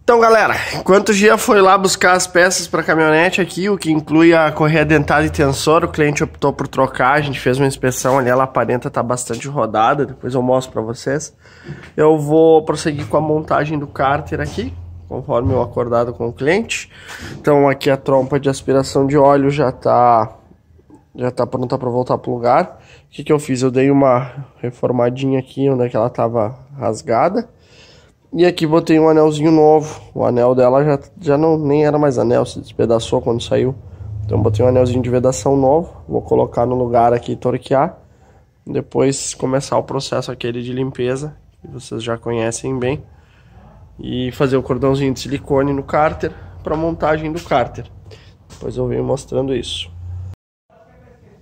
Então, galera, enquanto o Gia foi lá buscar as peças para a caminhonete aqui, o que inclui a correia dentada e tensor, o cliente optou por trocar, a gente fez uma inspeção ali, ela aparenta estar bastante rodada, depois eu mostro para vocês. Eu vou prosseguir com a montagem do cárter aqui, conforme eu acordado com o cliente. Então aqui a trompa de aspiração de óleo já tá pronta para voltar pro lugar. O que eu fiz? Eu dei uma reformadinha aqui onde é que ela tava rasgada. E aqui botei um anelzinho novo. O anel dela já não, nem era mais anel, se despedaçou quando saiu. Então botei um anelzinho de vedação novo. Vou colocar no lugar aqui e torquear. Depois começar o processo aquele de limpeza, que vocês já conhecem bem. E fazer o cordãozinho de silicone no cárter para montagem do cárter. Depois eu venho mostrando isso.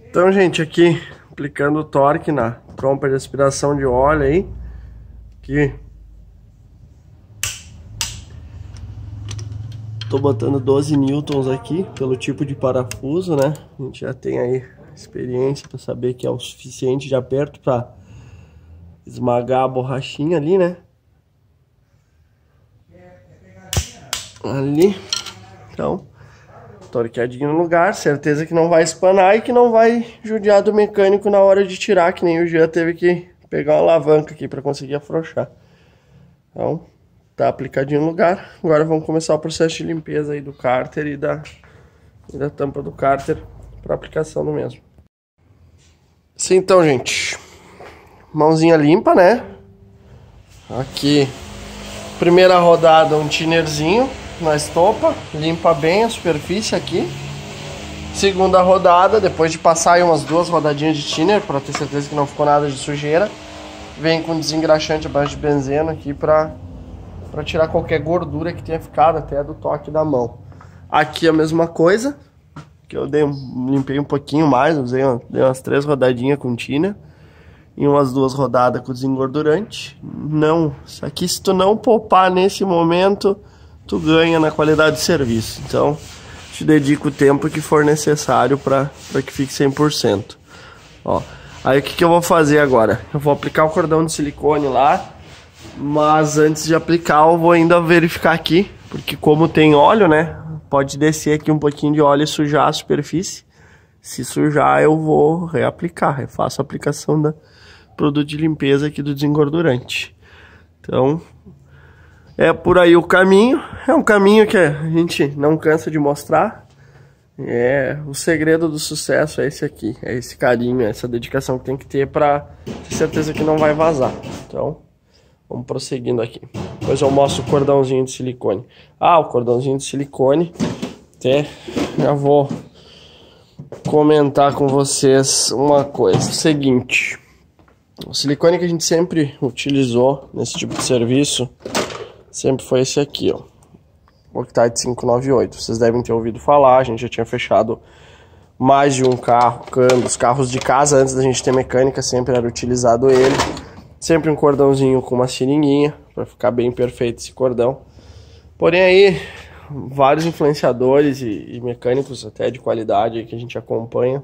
Então, gente, aqui aplicando o torque na trompa de aspiração de óleo aí. Aqui tô botando 12 newtons aqui, pelo tipo de parafuso, né? A gente já tem aí experiência para saber que é o suficiente de aperto para esmagar a borrachinha ali, né? Ali. Então, torqueadinho no lugar, certeza que não vai espanar e que não vai judiar do mecânico na hora de tirar, que nem o Jean teve que pegar uma alavanca aqui para conseguir afrouxar. Então, tá aplicadinho no lugar. Agora vamos começar o processo de limpeza aí do cárter e da tampa do cárter para aplicação no mesmo. Assim, então, gente, mãozinha limpa, né? Aqui, primeira rodada, um tinnerzinho na estopa, limpa bem a superfície aqui. Segunda rodada, depois de passar aí umas 2 rodadinhas de tinner, para ter certeza que não ficou nada de sujeira, vem com desengraxante à base de benzeno aqui para tirar qualquer gordura que tenha ficado até do toque da mão. Aqui a mesma coisa, que eu limpei um pouquinho mais, dei umas 3 rodadinhas com tinner e umas 2 rodadas com desengordurante. Não, isso aqui se tu não poupar nesse momento, tu ganha na qualidade de serviço. Então, te dedico o tempo que for necessário para que fique 100%. Ó, aí o que eu vou fazer agora? Eu vou aplicar o cordão de silicone lá. Mas antes de aplicar eu vou ainda verificar aqui, porque como tem óleo, né, pode descer aqui um pouquinho de óleo e sujar a superfície. Se sujar eu vou reaplicar, refaço a aplicação do produto de limpeza aqui do desengordurante. Então, é por aí o caminho, é um caminho que a gente não cansa de mostrar. O segredo do sucesso é esse aqui, é esse carinho, essa dedicação que tem que ter para ter certeza que não vai vazar. Então, vamos prosseguindo aqui. Depois eu mostro o cordãozinho de silicone. O cordãozinho de silicone. Até já vou comentar com vocês uma coisa. O seguinte. O silicone que a gente sempre utilizou nesse tipo de serviço sempre foi esse aqui, ó. Loctite 598. Vocês devem ter ouvido falar. A gente já tinha fechado mais de um carro. Os carros de casa, antes da gente ter mecânica, sempre era utilizado ele. Sempre um cordãozinho com uma seringuinha, para ficar bem perfeito esse cordão. Porém aí, vários influenciadores e mecânicos até de qualidade que a gente acompanha,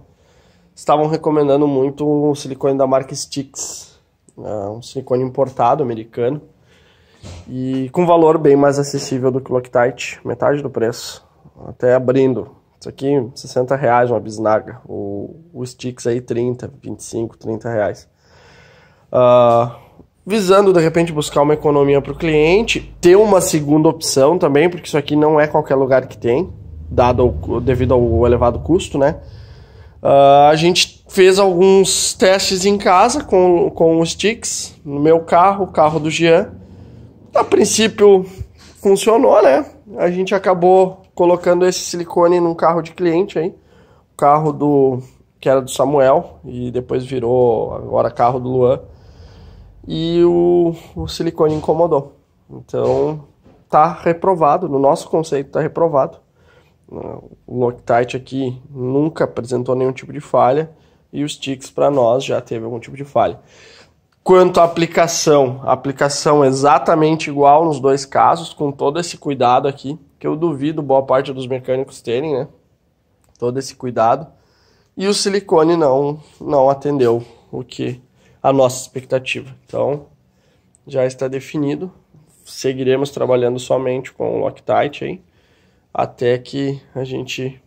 estavam recomendando muito o silicone da marca Stix. Um silicone importado, americano. E com valor bem mais acessível do que o Loctite, metade do preço. Até abrindo. Isso aqui, R$60 uma bisnaga. O Stix aí, 30, 25, 30 reais. Visando de repente buscar uma economia para o cliente, ter uma segunda opção também, porque isso aqui não é qualquer lugar que tem, devido ao elevado custo, né? A gente fez alguns testes em casa com os Stix, no meu carro, o carro do Jean. A princípio funcionou, né? A gente acabou colocando esse silicone num carro de cliente aí, o carro que era do Samuel e depois virou agora carro do Luan. E o silicone incomodou. Então tá reprovado, no nosso conceito tá reprovado. O Loctite aqui nunca apresentou nenhum tipo de falha e o Stix para nós já teve algum tipo de falha. Quanto à aplicação, a aplicação é exatamente igual nos dois casos, com todo esse cuidado aqui, que eu duvido boa parte dos mecânicos terem, né? Todo esse cuidado. E o silicone não atendeu a nossa expectativa. Então, já está definido. seguiremos trabalhando somente com o Loctite aí, até que a gente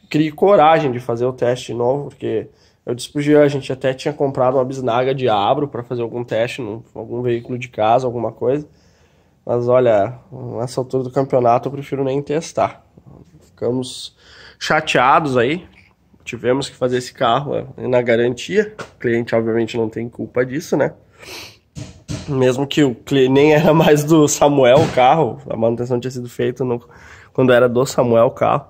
crie coragem de fazer o teste de novo, porque eu disse pro Jean, a gente até tinha comprado uma bisnaga de abro para fazer algum teste em algum veículo de casa, alguma coisa. Mas olha, nessa altura do campeonato eu prefiro nem testar. Ficamos chateados aí, tivemos que fazer esse carro na garantia. O cliente obviamente não tem culpa disso, né? Mesmo que o cliente nem era mais do Samuel o carro, a manutenção tinha sido feita quando era do Samuel o carro.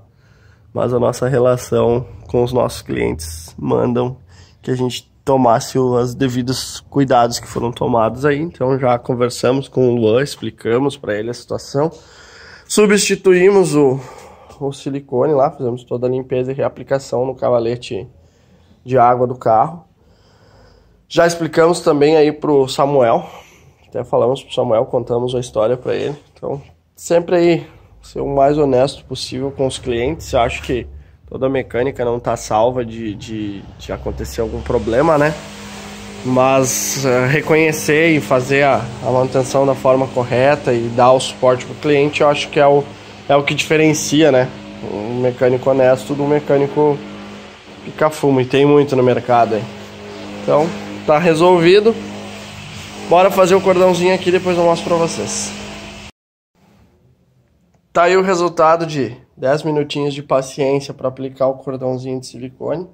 Mas a nossa relação com os nossos clientes mandam que a gente tomasse os devidos cuidados que foram tomados aí. Então já conversamos com o Luan, explicamos para ele a situação. Substituímos o silicone lá, fizemos toda a limpeza e reaplicação no cavalete de água do carro. Já explicamos também aí pro Samuel, até falamos pro Samuel, contamos a história para ele. Então sempre aí ser o mais honesto possível com os clientes. Eu acho que toda mecânica não está salva de acontecer algum problema, né? Mas reconhecer e fazer a manutenção da forma correta e dar o suporte para o cliente, eu acho que é o que diferencia, né? Um mecânico honesto do mecânico pica-fumo, e tem muito no mercado aí. Então, tá resolvido. Bora fazer o cordãozinho aqui, depois eu mostro para vocês. Tá aí o resultado de 10 minutinhos de paciência para aplicar o cordãozinho de silicone,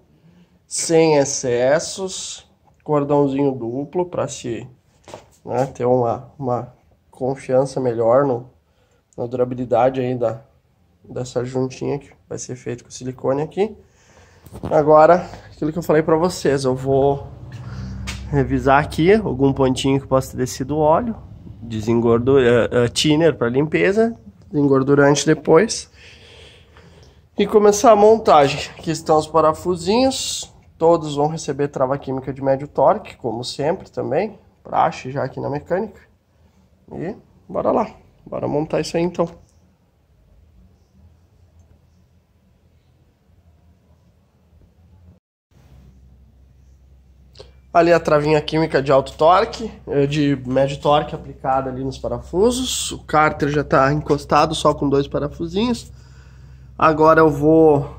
sem excessos, cordãozinho duplo para se ter uma confiança melhor na durabilidade aí dessa juntinha que vai ser feito com silicone aqui. Agora, aquilo que eu falei para vocês, eu vou revisar aqui algum pontinho que possa ter descido óleo, thinner para limpeza, engordurante depois, e começar a montagem. Aqui estão os parafusinhos, todos vão receber trava química de médio torque, como sempre também, praxe já aqui na mecânica. E bora lá, bora montar isso aí então. Ali a travinha química de alto torque, de médio torque aplicada ali nos parafusos. O cárter já está encostado só com 2 parafusinhos. Agora eu vou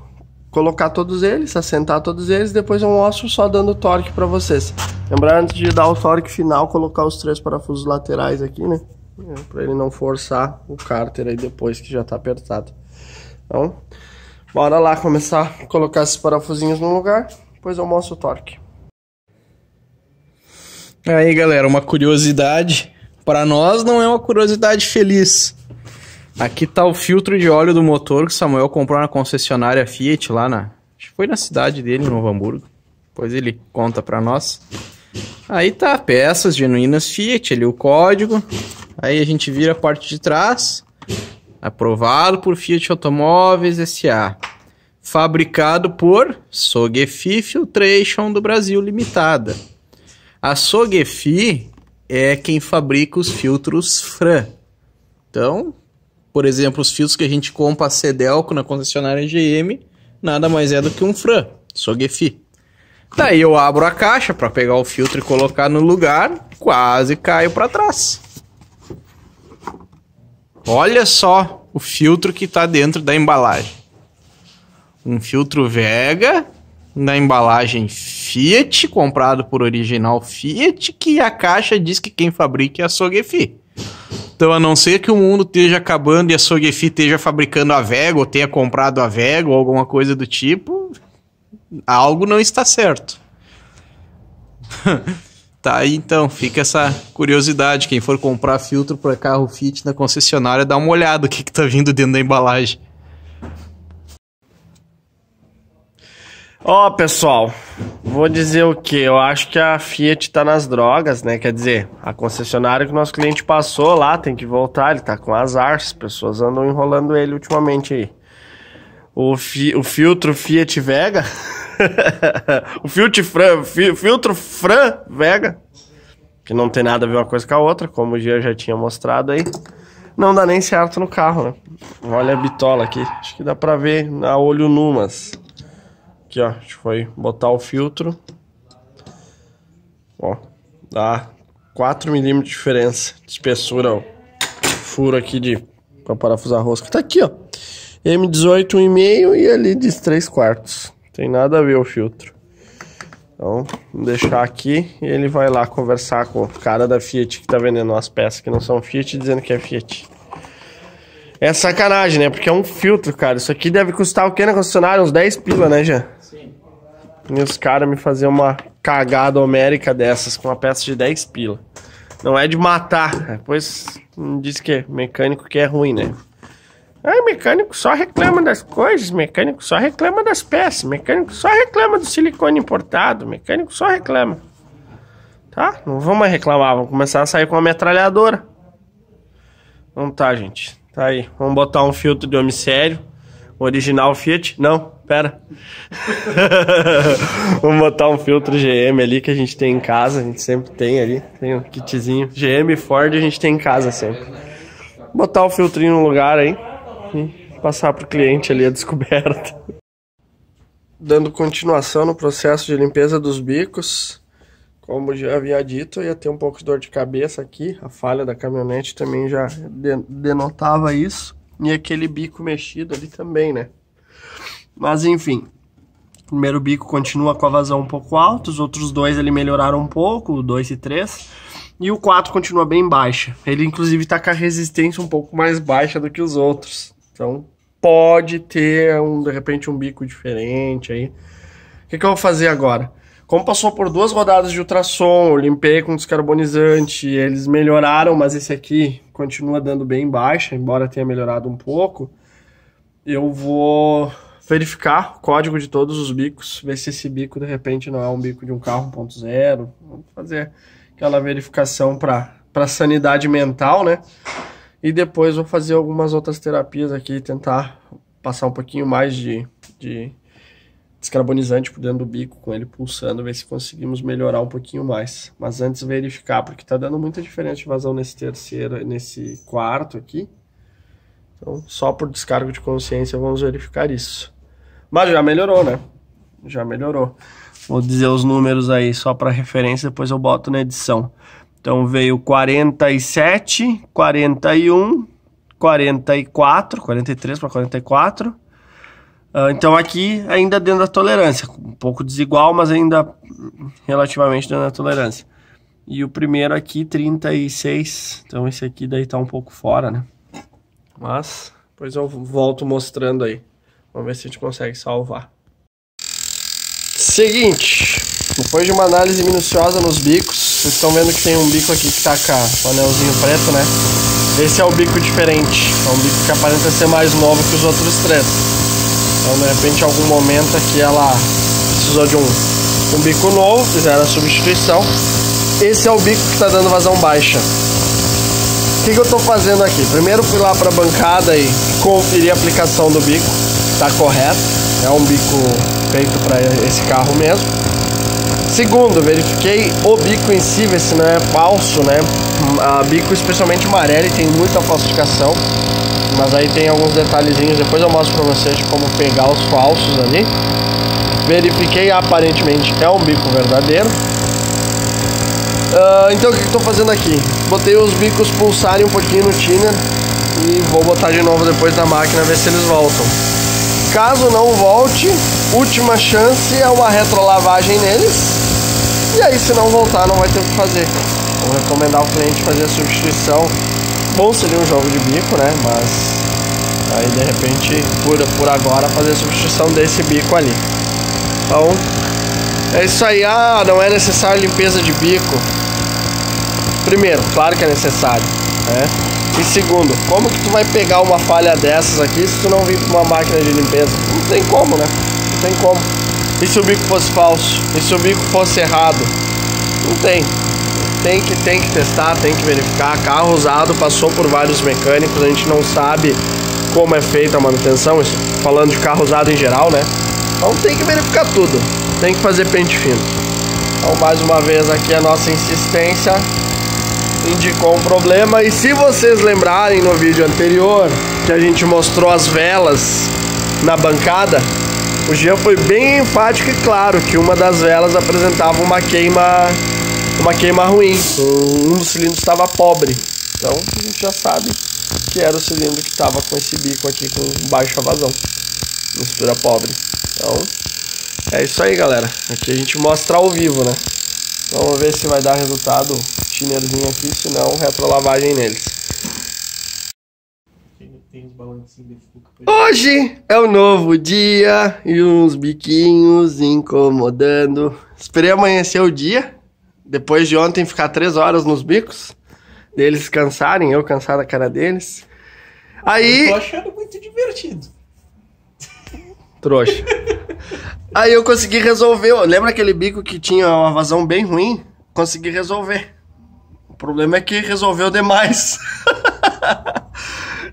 colocar todos eles, assentar todos eles, depois eu mostro só dando torque para vocês. Lembrar, antes de dar o torque final, colocar os 3 parafusos laterais aqui, né? Para ele não forçar o cárter aí depois que já está apertado. Então, bora lá começar a colocar esses parafusinhos no lugar, depois eu mostro o torque. Aí galera, uma curiosidade, para nós não é uma curiosidade feliz. Aqui tá o filtro de óleo do motor que o Samuel comprou na concessionária Fiat lá acho que foi na cidade dele, em Novo Hamburgo. Depois ele conta para nós. Aí tá, peças genuínas Fiat, ali o código. Aí a gente vira a parte de trás. Aprovado por Fiat Automóveis S.A. Fabricado por Sogefi Filtration do Brasil Limitada. A Sogefi é quem fabrica os filtros Fran. Então, por exemplo, os filtros que a gente compra a Cedelco na concessionária GM, nada mais é do que um Fran, Sogefi. Daí eu abro a caixa para pegar o filtro e colocar no lugar, quase caio para trás. Olha só o filtro que está dentro da embalagem. Um filtro Vega na embalagem Fiat, comprado por original Fiat, que a caixa diz que quem fabrica é a Sogefi. Então, a não ser que o mundo esteja acabando e a Sogefi esteja fabricando a Vega, ou tenha comprado a Vega, ou alguma coisa do tipo, algo não está certo. Tá aí, então, fica essa curiosidade. Quem for comprar filtro para carro Fiat na concessionária, dá uma olhada o que tá vindo dentro da embalagem. Ó, pessoal, vou dizer o que? Eu acho que a Fiat tá nas drogas, né? Quer dizer, a concessionária que o nosso cliente passou lá tem que voltar, ele tá com azar, as pessoas andam enrolando ele ultimamente aí. O filtro Fiat Vega, o filtro Fran Vega, que não tem nada a ver uma coisa com a outra, como o Gia já tinha mostrado aí, não dá nem certo no carro, né? Olha a bitola aqui, acho que dá pra ver a olho nu, mas... Aqui, ó, a gente foi botar o filtro. Ó, dá 4 milímetros de diferença de espessura, ó. furo aqui pra parafusar a rosca. Tá aqui, ó. M18 1,5 e ali diz 3/4. Tem nada a ver o filtro. Então, vou deixar aqui e ele vai lá conversar com o cara da Fiat que tá vendendo umas peças que não são Fiat, dizendo que é Fiat. É sacanagem, né? Porque é um filtro, cara. Isso aqui deve custar o que na concessionária? Uns 10 pila, né, Jean? Sim. E os caras me faziam uma cagada homérica dessas com uma peça de 10 pila. Não é de matar. Depois diz que mecânico que é ruim, né? Ai, mecânico só reclama das coisas, mecânico só reclama das peças, mecânico só reclama do silicone importado, mecânico só reclama. Tá? Não vamos mais reclamar, vamos começar a sair com uma metralhadora. Então tá, gente. Tá aí. Vamos botar um filtro de homem sério. Original Fiat. Não, pera. Vamos botar um filtro GM ali que a gente tem em casa, a gente sempre tem ali. Tem um kitzinho. GM e Ford a gente tem em casa sempre. Botar o filtrinho no lugar aí. E passar para o cliente ali a descoberta. Dando continuação no processo de limpeza dos bicos. Como já havia dito, ia ter um pouco de dor de cabeça aqui. A falha da caminhonete também já denotava isso. E aquele bico mexido ali também, né? Mas enfim. O primeiro bico continua com a vazão um pouco alta. Os outros dois ali melhoraram um pouco, o 2 e 3. E o 4 continua bem baixa. Ele inclusive está com a resistência um pouco mais baixa do que os outros. Então pode ter de repente um bico diferente aí. O que eu vou fazer agora? Como passou por 2 rodadas de ultrassom, eu limpei com descarbonizante, eles melhoraram, mas esse aqui continua dando bem baixa, embora tenha melhorado um pouco. Eu vou verificar o código de todos os bicos, ver se esse bico de repente não é um bico de um carro 1.0. Vamos fazer aquela verificação para sanidade mental, né? E depois vou fazer algumas outras terapias aqui, tentar passar um pouquinho mais de descarbonizante por dentro do bico, com ele pulsando, ver se conseguimos melhorar um pouquinho mais. Mas antes verificar, porque tá dando muita diferença de vazão nesse quarto aqui. Então, só por descargo de consciência vamos verificar isso. Mas já melhorou, né? Já melhorou. Vou dizer os números aí só para referência, depois eu boto na edição. Então veio 47, 41, 44, 43 para 44. Então aqui ainda dentro da tolerância. Um pouco desigual, mas ainda relativamente dentro da tolerância. E o primeiro aqui, 36. Então esse aqui daí tá um pouco fora, né? Mas depois eu volto mostrando aí. Vamos ver se a gente consegue salvar. Seguinte, depois de uma análise minuciosa nos bicos, vocês estão vendo que tem um bico aqui que tá com o anelzinho preto, né? Esse é o bico diferente, é um bico que aparenta ser mais novo que os outros 3. Então, de repente, em algum momento aqui ela precisou de um bico novo, fizeram a substituição. Esse é o bico que tá dando vazão baixa. O que eu tô fazendo aqui? Primeiro fui lá para a bancada e conferi a aplicação do bico, tá correto, é um bico feito para esse carro mesmo. Segundo, verifiquei o bico em si, ver se não é falso, né? A bico, especialmente Marelli, tem muita falsificação, mas aí tem alguns detalhezinhos, depois eu mostro pra vocês como pegar os falsos ali. Verifiquei, aparentemente é um bico verdadeiro. Então o que eu tô fazendo aqui? Botei os bicos pulsarem um pouquinho no thinner e vou botar de novo depois na máquina, ver se eles voltam. Caso não volte, última chance é uma retrolavagem neles. E aí, se não voltar, não vai ter o que fazer. Vou recomendar ao cliente fazer a substituição. Bom seria um jogo de bico, né? Mas aí, de repente, por agora, fazer a substituição desse bico ali. Então, é isso aí. Ah, não é necessário limpeza de bico. Primeiro, claro que é necessário, né? E segundo, como que tu vai pegar uma falha dessas aqui se tu não vir com uma máquina de limpeza? Não tem como, né? Não tem como. E se o bico fosse falso? E se o bico fosse errado? Não tem. Tem que testar, tem que verificar. Carro usado passou por vários mecânicos, a gente não sabe como é feita a manutenção, isso falando de carro usado em geral, né? Então tem que verificar tudo, tem que fazer pente fino. Então mais uma vez aqui a nossa insistência indicou um problema. E se vocês lembrarem no vídeo anterior que a gente mostrou as velas na bancada, o Jean foi bem enfático e claro que uma das velas apresentava uma queima ruim. Um dos cilindros estava pobre. Então a gente já sabe que era o cilindro que estava com esse bico aqui com baixa vazão, mistura pobre. Então é isso aí, galera. Aqui a gente mostra ao vivo, né? Vamos ver se vai dar resultado o tinnerzinho aqui, se não, retrolavagem neles. Hoje é um novo dia e uns biquinhos incomodando. Esperei amanhecer o dia, depois de ontem ficar 3 horas nos bicos, deles cansarem, eu cansar da cara deles. Aí... Eu tô achando muito divertido. Trouxa. Aí eu consegui resolver. Lembra aquele bico que tinha uma vazão bem ruim? Consegui resolver. O problema é que resolveu demais.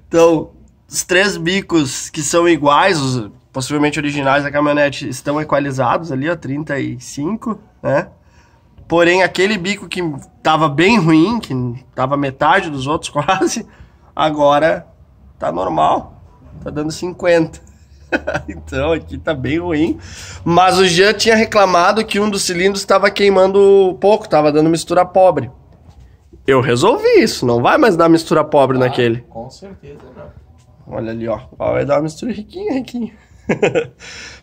Então, os 3 bicos que são iguais, os possivelmente originais da caminhonete, estão equalizados ali, ó, 35, né? Porém, aquele bico que tava bem ruim, que tava metade dos outros quase, agora tá normal. Tá dando 50. Então aqui tá bem ruim. Mas o Jean tinha reclamado que um dos cilindros estava queimando pouco, tava dando mistura pobre. Eu resolvi isso, não vai mais dar mistura pobre naquele. Com certeza não. Olha ali, ó. Vai dar uma mistura riquinha.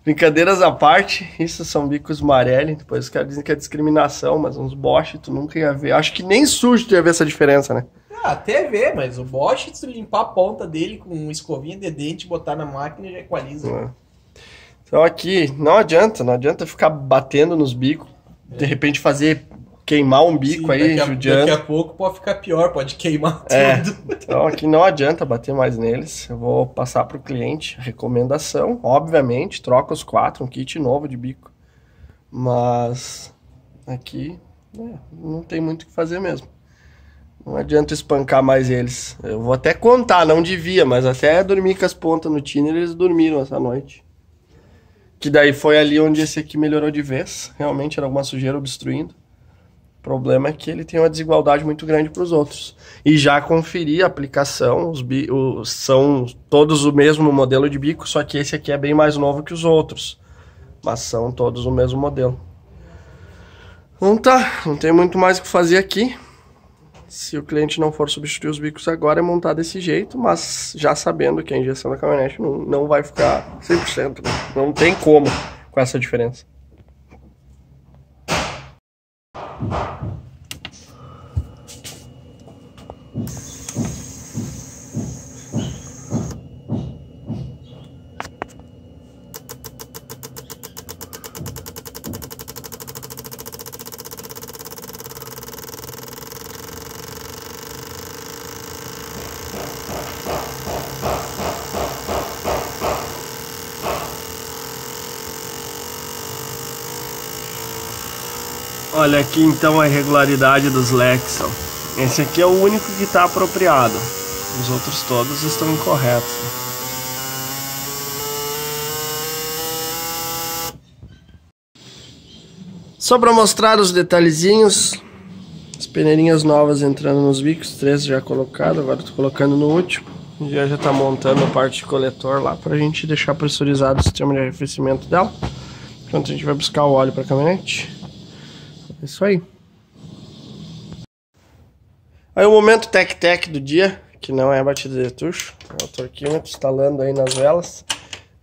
Brincadeiras à parte, isso são bicos Marelli. Depois os caras dizem que é discriminação, mas uns Bosch tu nunca ia ver. Acho que nem sujo tu ia ver essa diferença, né? Até ver, mas o Bosch, se limpar a ponta dele com uma escovinha de dente, botar na máquina, já equaliza. Então aqui, não adianta ficar batendo nos bicos, de repente fazer queimar um bico. Sim, aí, judiando. Daqui a pouco pode ficar pior, pode queimar tudo. Então aqui não adianta bater mais neles. Eu vou passar para o cliente a recomendação, obviamente, troca os 4, um kit novo de bico. Mas aqui não tem muito o que fazer mesmo. Não adianta espancar mais eles. Eu vou até contar, não devia, mas até dormir com as pontas no tinner, eles dormiram essa noite. Que daí foi ali onde esse aqui melhorou de vez. Realmente era alguma sujeira obstruindo. O problema é que ele tem uma desigualdade muito grande para os outros. E já conferi a aplicação, são todos o mesmo modelo de bico, só que esse aqui é bem mais novo que os outros. Mas são todos o mesmo modelo. Então tá, não tem muito mais o que fazer aqui. Se o cliente não for substituir os bicos agora, é montar desse jeito, mas já sabendo que a injeção da caminhonete não vai ficar 100%, né? Não tem como com essa diferença. Olha aqui então a irregularidade dos Lexan. Esse aqui é o único que está apropriado. Os outros todos estão incorretos. Só para mostrar os detalhezinhos. As peneirinhas novas entrando nos bicos. 3 já colocado, agora estou colocando no último. Já está montando a parte de coletor lá para a gente deixar pressurizado o sistema de arrefecimento dela. Enquanto a gente vai buscar o óleo para a caminhonete. É isso aí. Aí o momento tec-tec do dia, que não é a batida de tucho, é o torquímetro instalando aí nas velas.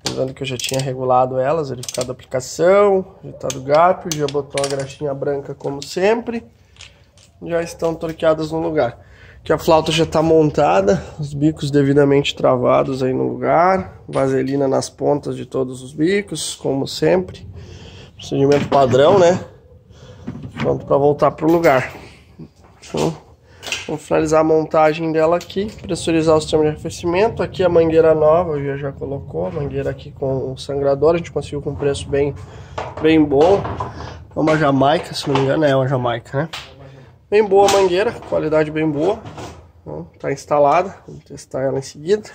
Lembrando que eu já tinha regulado elas, verificado a aplicação, ajeitado o gato, já botou a graxinha branca como sempre. Já estão torqueadas no lugar. Aqui a flauta já está montada, os bicos devidamente travados aí no lugar. Vaselina nas pontas de todos os bicos, como sempre. Procedimento padrão, né? Pronto para voltar para o lugar. Então, vamos finalizar a montagem dela aqui, pressurizar o sistema de arrefecimento. Aqui a mangueira nova, o Gia já colocou, a mangueira aqui com o sangrador, a gente conseguiu com um preço bem bom. É uma Jamaica, se não me engano, é uma Jamaica, né? Bem boa a mangueira, qualidade bem boa. Então, tá instalada, vamos testar ela em seguida.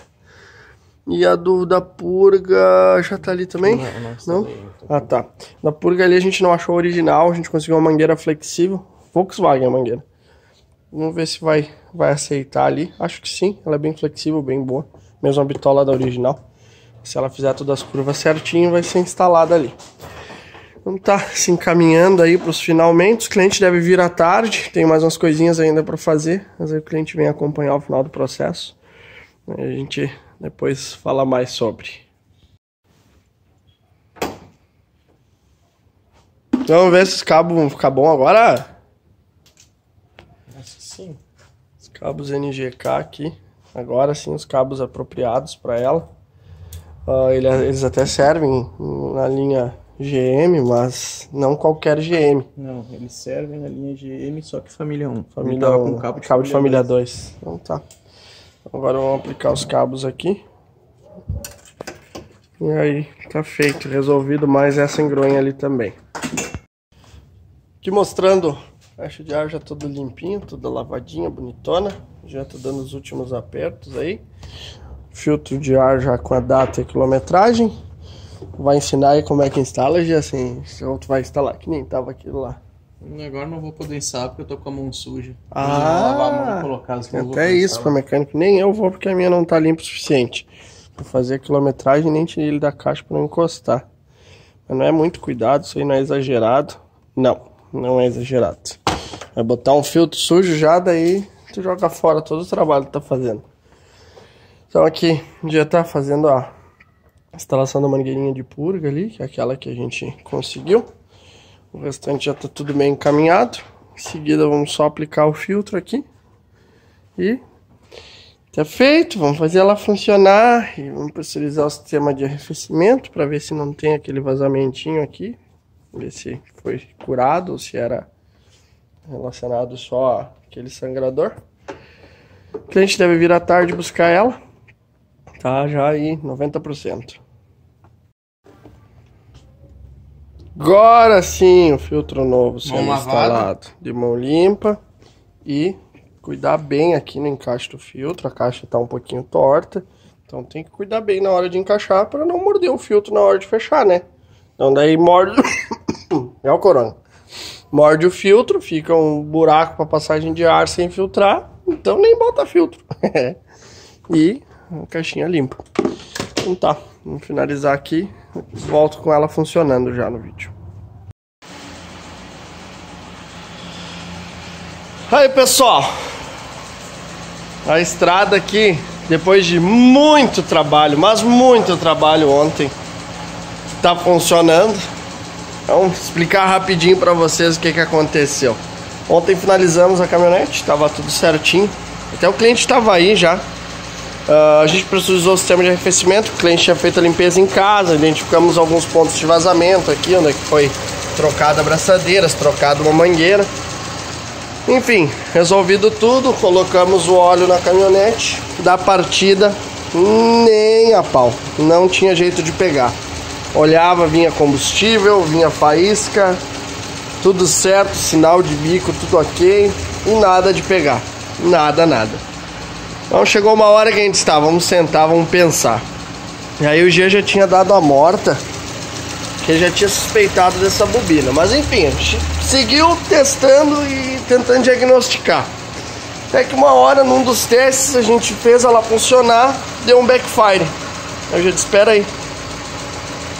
E a da purga já tá ali também? Não? Ah, tá. Da purga ali a gente não achou original, a gente conseguiu uma mangueira flexível. Volkswagen a mangueira. Vamos ver se vai aceitar ali. Acho que sim, ela é bem flexível, bem boa. Mesma bitola da original. Se ela fizer todas as curvas certinho, vai ser instalada ali. Então tá se encaminhando aí para os finalmente. O cliente deve vir à tarde, tem mais umas coisinhas ainda para fazer. Mas aí o cliente vem acompanhar o final do processo. A gente depois fala mais sobre. Vamos ver se os cabos vão ficar bom agora. Acho que sim. Os cabos NGK aqui. Agora sim, os cabos apropriados para ela. Eles até servem na linha GM, mas não qualquer GM. Não, eles servem na linha GM, só que família 1. Família 1, cabo de família 2. Então tá. Agora vamos aplicar os cabos aqui. E aí, tá feito, resolvido mais essa engronha ali também. Aqui mostrando a caixa de ar já tudo limpinho, tudo lavadinha, bonitona. Já tá dando os últimos apertos aí. Filtro de ar já com a data e a quilometragem. Vai ensinar aí como é que instala, já assim, se outro vai instalar, que nem tava aquilo lá. Agora não vou poder instalar porque eu tô com a mão suja. Lavar a mão e colocar as até isso para mecânico, nem eu vou porque a minha não tá limpa o suficiente. Vou fazer a quilometragem, nem tirei ele da caixa para não encostar. Mas não é muito cuidado, isso aí não é exagerado. Não é exagerado. Vai botar um filtro sujo já, daí tu joga fora todo o trabalho que tá fazendo. Então aqui já tá fazendo a instalação da mangueirinha de purga ali, que é aquela que a gente conseguiu. O restante já tá tudo bem encaminhado. Em seguida vamos só aplicar o filtro aqui. E tá feito, vamos fazer ela funcionar. E vamos pressurizar o sistema de arrefecimento para ver se não tem aquele vazamentinho aqui. Ver se foi curado ou se era relacionado só àquele sangrador. O cliente deve vir à tarde buscar ela. Tá já aí 90%. Agora sim o filtro novo sendo instalado. De mão limpa. E cuidar bem aqui no encaixe do filtro. A caixa tá um pouquinho torta. Então tem que cuidar bem na hora de encaixar para não morder o filtro na hora de fechar, né? Então daí morde... é o corona. Morde o filtro, fica um buraco para passagem de ar sem filtrar. Então nem bota filtro. E a caixinha limpa. Então tá, vamos finalizar aqui. Volto com ela funcionando já no vídeo. Aí pessoal, a estrada aqui, depois de muito trabalho, mas muito trabalho ontem, tá funcionando. Então, explicar rapidinho para vocês o que aconteceu. Ontem finalizamos a caminhonete, estava tudo certinho. Até o cliente estava aí já. A gente precisou do sistema de arrefecimento. O cliente tinha feito a limpeza em casa. Identificamos alguns pontos de vazamento aqui, onde foi trocada abraçadeiras, trocada uma mangueira. Enfim, resolvido tudo. Colocamos o óleo na caminhonete. Da partida, nem a pau. Não tinha jeito de pegar. Olhava, vinha combustível, vinha faísca, tudo certo, sinal de bico, tudo ok, e nada de pegar, nada. Então chegou uma hora que a gente estava, vamos sentar, vamos pensar. E aí o Gia já tinha dado a morta, que já tinha suspeitado dessa bobina, mas enfim, a gente seguiu testando e tentando diagnosticar. Até que uma hora, num dos testes, a gente fez ela funcionar, deu um backfire. Eu já disse, espera aí.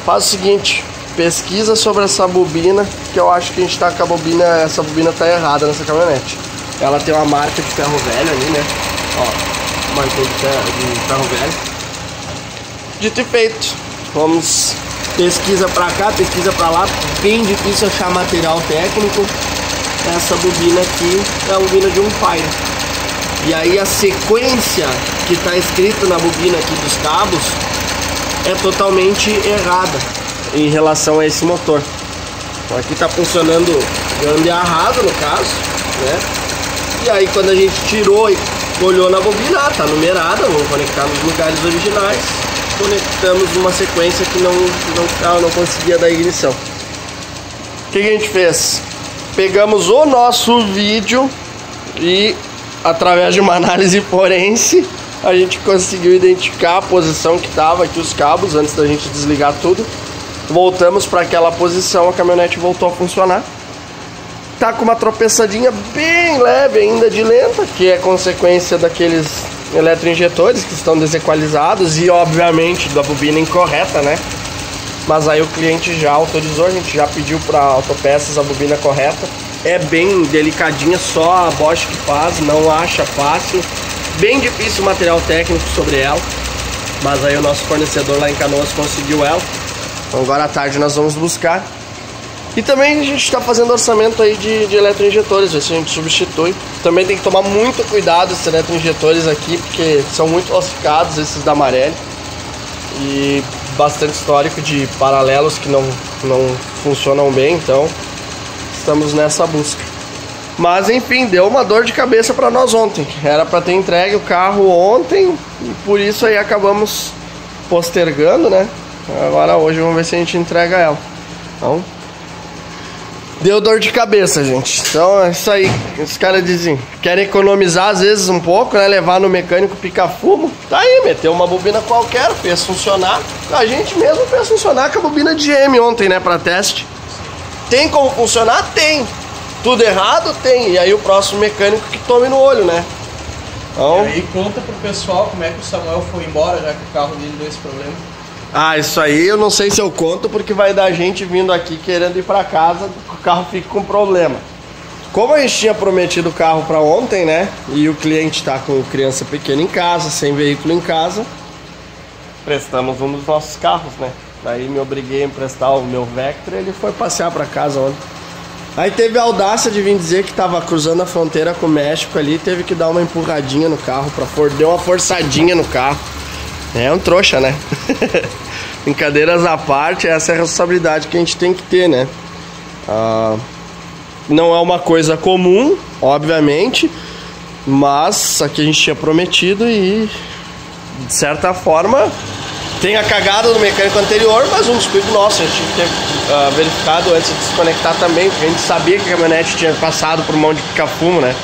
Faz o seguinte, pesquisa sobre essa bobina, que eu acho que a gente tá com a bobina, essa bobina tá errada nessa caminhonete. Ela tem uma marca de ferro velho ali, né? Ó, marca de ferro velho. Dito e feito, vamos, pesquisa pra cá, pesquisa pra lá, bem difícil achar material técnico. Essa bobina aqui é a bobina de um Fire. E aí a sequência que tá escrito na bobina aqui dos cabos é totalmente errada em relação a esse motor. Então aqui tá funcionando gambiarrado no caso, né? E aí quando a gente tirou e olhou na bobina, tá numerada, vamos conectar nos lugares originais. Conectamos uma sequência que não conseguia dar ignição. O que a gente fez? Pegamos o nosso vídeo e através de uma análise forense a gente conseguiu identificar a posição que estava aqui os cabos antes da gente desligar tudo. Voltamos para aquela posição, a caminhonete voltou a funcionar. Tá com uma tropeçadinha bem leve ainda de lenta, que é consequência daqueles eletroinjetores que estão desequalizados e obviamente da bobina incorreta, né? Mas aí o cliente já autorizou, a gente já pediu para Autopeças a bobina correta. É bem delicadinha, só a Bosch que faz, não acha fácil. Bem difícil o material técnico sobre ela, mas aí o nosso fornecedor lá em Canoas conseguiu ela. Então agora à tarde nós vamos buscar. E também a gente está fazendo orçamento aí de eletroinjetores, ver se a gente substitui. Também tem que tomar muito cuidado esses eletroinjetores aqui, porque são muito ossificados esses da Marelli. E bastante histórico de paralelos que não funcionam bem, então estamos nessa busca. Mas enfim, deu uma dor de cabeça para nós ontem. Era para ter entregue o carro ontem e por isso aí acabamos postergando, né? Agora hoje vamos ver se a gente entrega ela. Então, deu dor de cabeça, gente. Então é isso aí. Os caras dizem, querem economizar às vezes um pouco, né? Levar no mecânico pica-fumo. Tá aí, meteu uma bobina qualquer, fez funcionar. A gente mesmo fez funcionar com a bobina de GM ontem, né? Pra teste. Tem como funcionar? Tem. Tudo errado? Tem. E aí o próximo mecânico que tome no olho, né? Então... E aí conta pro pessoal como é que o Samuel foi embora, já que o carro dele deu esse problema. Ah, isso aí eu não sei se eu conto, porque vai dar gente vindo aqui querendo ir pra casa, o carro fica com problema. Como a gente tinha prometido o carro pra ontem, né? E o cliente tá com criança pequena em casa, sem veículo em casa, prestamos um dos nossos carros, né? Daí me obriguei a emprestar o meu Vectra e ele foi passear pra casa ontem. Aí teve a audácia de vir dizer que tava cruzando a fronteira com o México ali, teve que dar uma empurradinha no carro, deu uma forçadinha no carro. É um trouxa, né? Brincadeiras à parte, essa é a responsabilidade que a gente tem que ter, né? Não é uma coisa comum, obviamente, mas aqui a gente tinha prometido e, de certa forma, tem a cagada do mecânico anterior, mas um descuido nosso. A gente tinha que ter verificado antes de desconectar também, porque a gente sabia que a caminhonete tinha passado por mão de pica-fumo, né?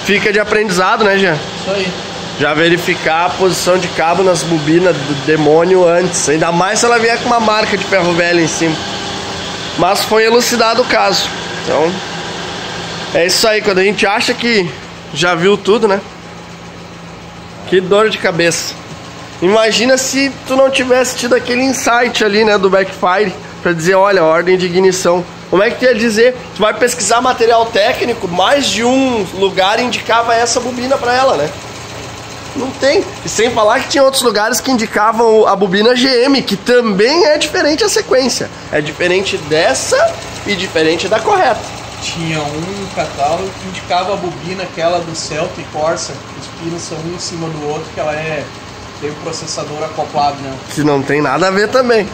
Fica de aprendizado, né, Jean? Isso aí. Já verificar a posição de cabo nas bobinas do demônio antes. Ainda mais se ela vier com uma marca de ferro velho em cima. Mas foi elucidado o caso. Então, é isso aí. Quando a gente acha que já viu tudo, né? Que dor de cabeça. Imagina se tu não tivesse tido aquele insight ali, né? Do backfire. Pra dizer, olha, ordem de ignição. Como é que tu ia dizer? Tu vai pesquisar material técnico. Mais de um lugar indicava essa bobina pra ela, né? Não tem. E sem falar que tinha outros lugares que indicavam a bobina GM, que também é diferente a sequência. É diferente dessa e diferente da correta. Tinha um catálogo que indicava a bobina, aquela do Celta e Corsa. Os pinos são um em cima do outro, que ela tem o processador acoplado, né? Que não tem nada a ver também.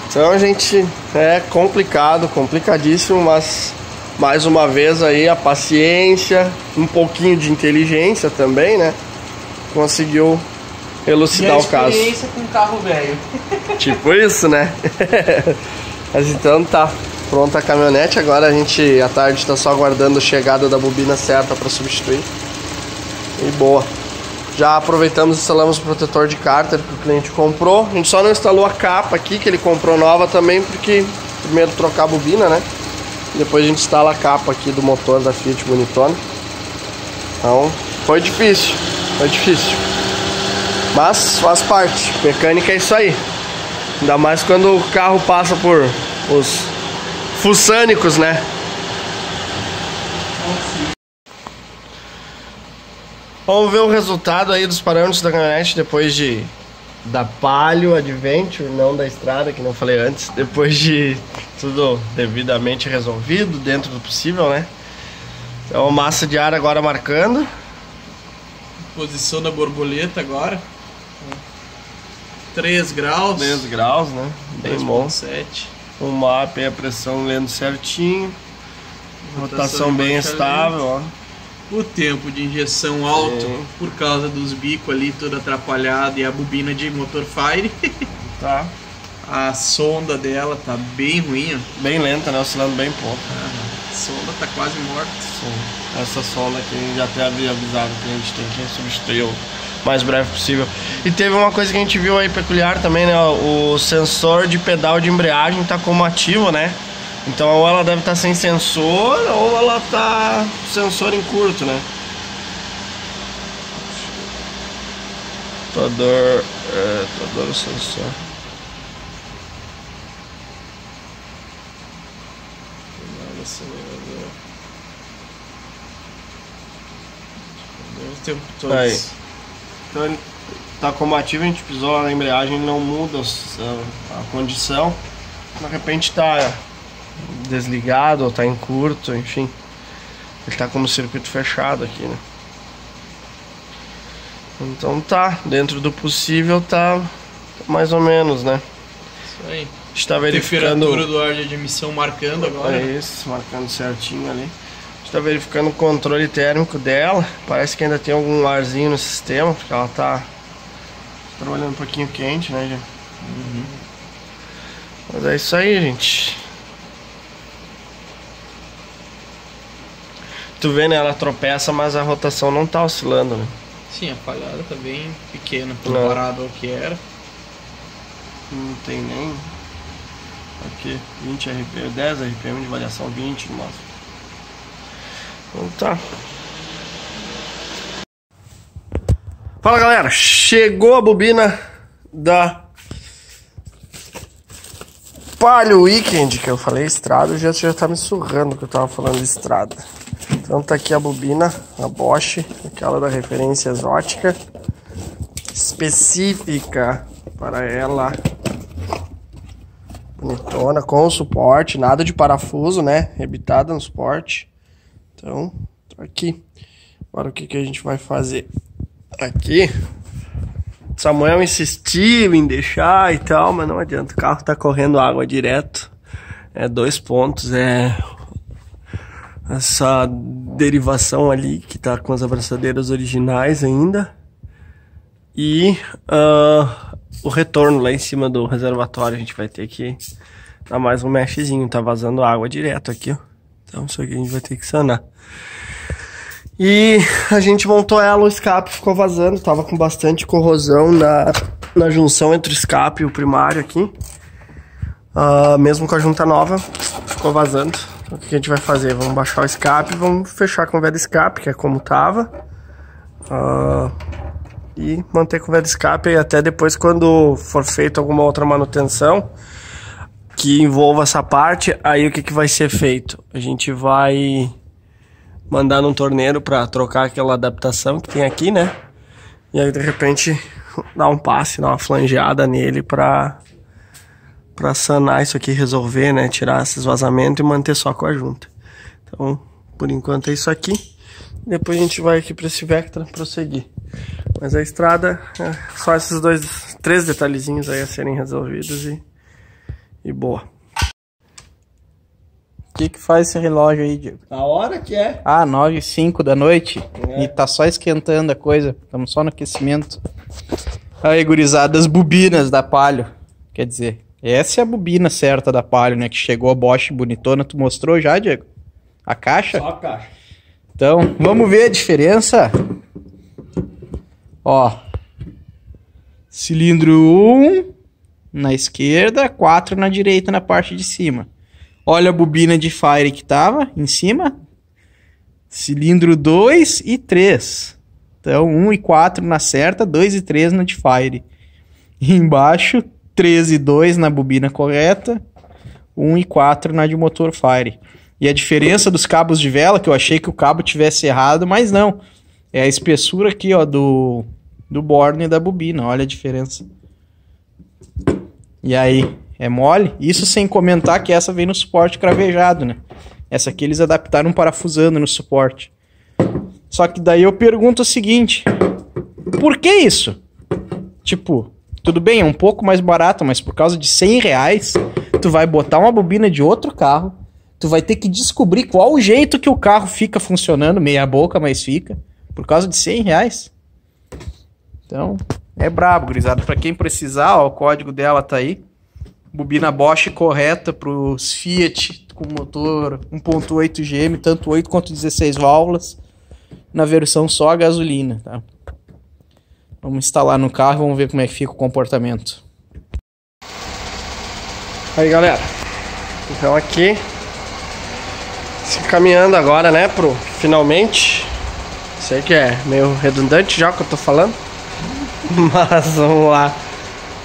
Então, gente, é complicado, complicadíssimo, mas mais uma vez aí a paciência, um pouquinho de inteligência também, né? Conseguiu elucidar o caso. E a experiência com carro velho. Tipo isso, né? Mas então tá pronta a caminhonete. Agora a gente à tarde está só aguardando a chegada da bobina certa para substituir. E boa. Já aproveitamos e instalamos o protetor de cárter que o cliente comprou. A gente só não instalou a capa aqui, que ele comprou nova também, porque primeiro trocar a bobina, né? Depois a gente instala a capa aqui do motor da Fiat bonitona. Então foi difícil. Foi difícil, mas faz parte. Mecânica é isso aí. Ainda mais quando o carro passa por os fuçânicos, né? Vamos ver o resultado aí dos parâmetros da caminhonete depois da Palio Adventure, não da estrada, que não falei antes. Depois de tudo devidamente resolvido, dentro do possível, né? Então massa de ar agora marcando. Posição da borboleta agora. 3 graus. 3 graus, né? Bem bom. 7. O mapa e a pressão lendo certinho. Rotação bem estável, ó. O tempo de injeção alto por causa dos bicos ali, todo atrapalhado. E a bobina de motor Fire. Tá. A sonda dela tá bem ruim, ó. Bem lenta, né? Oscilando bem pouco. A sonda tá quase morta. Sim. Essa sonda que já até havia avisado que a gente tem que substituir o mais breve possível. E teve uma coisa que a gente viu aí peculiar também, né? O sensor de pedal de embreagem tá como ativo, né? Então ou ela deve estar sem sensor ou ela tá sensor em curto, né? Todor o sensor. O tempo todo. Aí. Então ele tá combativo, a gente pisou na embreagem, não muda a condição. De repente tá desligado ou tá em curto, enfim. Ele tá como circuito fechado aqui, né? Então tá, dentro do possível tá mais ou menos, né? Isso aí. A gente tá verificando... Temperatura do ar de admissão marcando agora. É isso, marcando certinho ali. A gente tá verificando o controle térmico dela. Parece que ainda tem algum arzinho no sistema, porque ela tá trabalhando um pouquinho quente, né, gente? Uhum. Mas é isso aí, gente. Tu vê, né? Ela tropeça, mas a rotação não tá oscilando, né? Sim, a falhada tá bem pequena comparado ao que era. Não tem nem... Aqui, 20 RPM, 10 RPM de variação, 20 no máximo. Então tá. Fala, galera, chegou a bobina da Palio Weekend, que eu falei estrada, já tá me surrando que eu tava falando de estrada. Então tá aqui a bobina, a Bosch, aquela da referência exótica, específica para ela. Bonitona, com suporte, nada de parafuso, né? Rebitada no suporte. Então, tá aqui. Agora o que a gente vai fazer? Aqui, Samuel insistiu em deixar e tal, mas não adianta. O carro tá correndo água direto. É 2 pontos, é essa derivação ali que tá com as abraçadeiras originais ainda. E o retorno lá em cima do reservatório a gente vai ter que dar mais um meshzinho. Tá vazando água direto aqui, ó. Então isso aqui a gente vai ter que sanar. E a gente montou ela, o escape ficou vazando, tava com bastante corrosão na junção entre o escape e o primário aqui. Mesmo com a junta nova, ficou vazando. Então, o que a gente vai fazer? Vamos baixar o escape, vamos fechar com o veda escape, que é como tava. E manter com o veda escape, e até depois, quando for feita alguma outra manutenção que envolva essa parte, aí o que vai ser feito? A gente vai mandar num torneiro para trocar aquela adaptação que tem aqui, né? E aí de repente dar um passe, dar uma flangeada nele para sanar isso aqui, resolver, né? Tirar esses vazamentos e manter só com a junta. Então, por enquanto é isso aqui. Depois a gente vai aqui para esse Vectra prosseguir. Mas a estrada é só esses 3 detalhezinhos aí a serem resolvidos e boa. O que faz esse relógio aí, Diego? A hora que é? 9h05 da noite. E tá só esquentando a coisa. Estamos só no aquecimento. Aí, gurizada, as bobinas da Palio. Quer dizer, essa é a bobina certa da Palio, né? Que chegou a Bosch bonitona. Tu mostrou já, Diego? A caixa? Só a caixa. Então, vamos ver a diferença. Ó. Cilindro 1 na esquerda, 4 na direita na parte de cima. Olha a bobina de Fire que tava em cima. Cilindro 2 e 3. Então 1 e 4 na certa, 2 e 3 na de Fire. E embaixo 3 e 2 na bobina correta, 1 e 4 na de motor Fire. E a diferença dos cabos de vela, que eu achei que o cabo tivesse errado, mas não. É a espessura aqui, ó, do borne da bobina. Olha a diferença. E aí, é mole? Isso sem comentar que essa vem no suporte cravejado, né? Essa aqui eles adaptaram parafusando no suporte. Só que daí eu pergunto o seguinte: por que isso? Tipo, tudo bem, é um pouco mais barato, mas por causa de R$100, tu vai botar uma bobina de outro carro, tu vai ter que descobrir qual o jeito que o carro fica funcionando, meia boca, mas fica, por causa de R$100. Então, é brabo, gurizada. Pra quem precisar, ó, o código dela tá aí. Bobina Bosch correta pros Fiat com motor 1.8 GM, tanto 8 quanto 16 válvulas, na versão só a gasolina, tá? Vamos instalar no carro e vamos ver como é que fica o comportamento. Aí, galera, então aqui se caminhando agora, né, pro finalmente. Sei que é meio redundante já o que eu tô falando, mas vamos lá.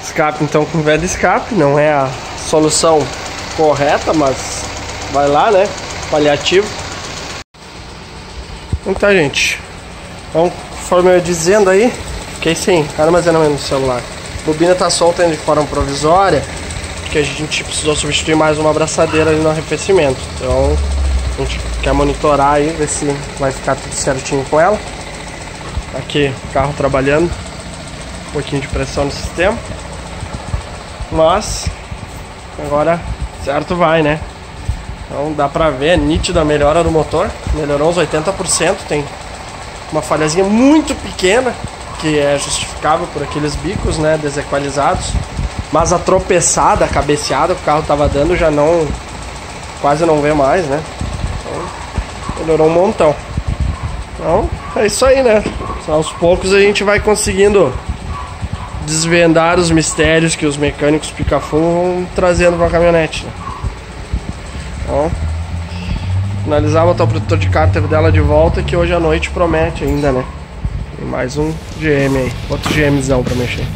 Escape então com veda escape, não é a solução correta, mas vai lá, né, paliativo. Então, gente, então, conforme eu ia dizendo aí, Fiquei sem armazenamento no celular. A bobina tá solta ainda de forma provisória, porque a gente precisou substituir mais uma abraçadeira ali no arrefecimento. Então a gente quer monitorar aí, ver se vai ficar tudo certinho com ela. Aqui o carro trabalhando, um pouquinho de pressão no sistema. Mas agora certo vai, né? Então dá pra ver, é nítida a melhora do motor. Melhorou uns 80%, tem uma falhazinha muito pequena, que é justificável por aqueles bicos, né, desequalizados. Mas a tropeçada, a cabeceada que o carro tava dando já não... quase não vê mais, né? Então, melhorou um montão. Então, é isso aí, né? Aos poucos a gente vai conseguindo desvendar os mistérios que os mecânicos pica-fumo vão trazendo pra caminhonete, né? Então, finalizar, botar o protetor de cárter dela de volta, que hoje à noite promete ainda, né? Tem mais um GM aí, outro GMzão pra mexer.